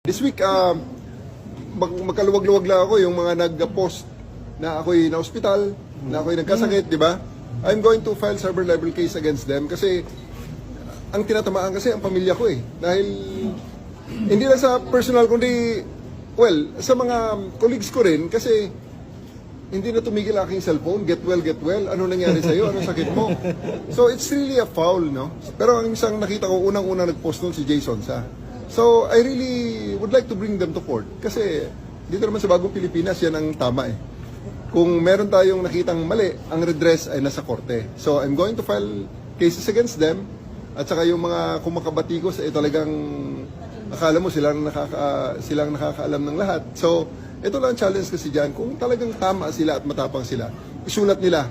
This week, magkaluwag-luwag lang ako yung mga nag-post na ako'y na-hospital, na ako'y nagkasakit, di ba? I'm going to file cyber libel case against them kasi ang tinatamaan kasi ang pamilya ko eh. Dahil hindi lang sa personal kundi, well, sa mga colleagues ko rin kasi hindi na tumigil aking cellphone, get well, ano nangyari sa'yo, ano sakit mo? So it's really a foul, no? Pero ang isang nakita ko, unang-unang nag-post nun si Jason sa. So I really would like to bring them to court kasi dito naman sa Bagong Pilipinas yan ang tama eh. Kung meron tayong nakitang mali, ang redress ay nasa korte. So I'm going to file cases against them at saka yung mga kumakabatikos ay talagang akala mo silang nakakaalam ng lahat. So ito lang ang challenge kasi dyan, kung talagang tama sila at matapang sila, isulat nila,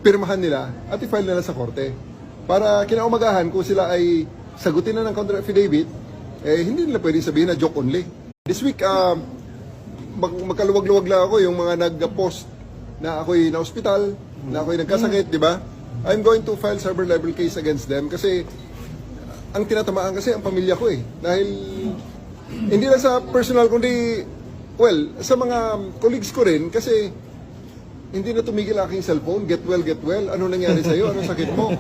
pirmahan nila at i-file nila sa korte. Para kinaumagahan kung sila ay sagutin na ng counter affidavit, hindi nila pwedeng sabihin na joke only. This week, magkaluwag-luwag lang ako yung mga nag-post na ako'y na-hospital, na ako'y nagkasakit, di ba? I'm going to file cyber libel case against them kasi ang tinatamaan kasi ang pamilya ko eh. Dahil hindi lang sa personal kundi, well, sa mga colleagues ko rin kasi hindi na tumigil aking cellphone, get well, ano nangyari sa'yo, ano sakit mo?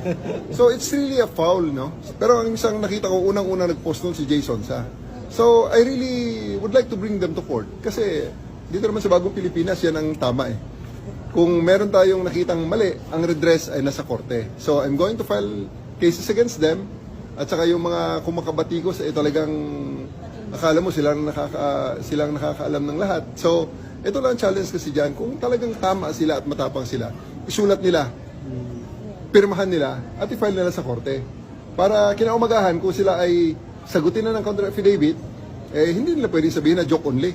So it's really a foul, no? Pero ang isang nakita ko, unang-unang nag-post nun si Jason sa. So I really would like to bring them to court kasi dito naman sa Bagong Pilipinas yan ang tama eh. Kung meron tayong nakitang mali, ang redress ay nasa korte. So I'm going to file cases against them at saka yung mga kumakabatikos ay talagang akala mo silang nakakaalam ng lahat. So ito lang ang challenge kasi dyan, kung talagang tama sila at matapang sila, isulat nila, pirmahan nila at i-file nila sa korte. Para kinaumagahan kung sila ay sagutin na ng counter affidavit, hindi nila pwedeng sabihin na joke only.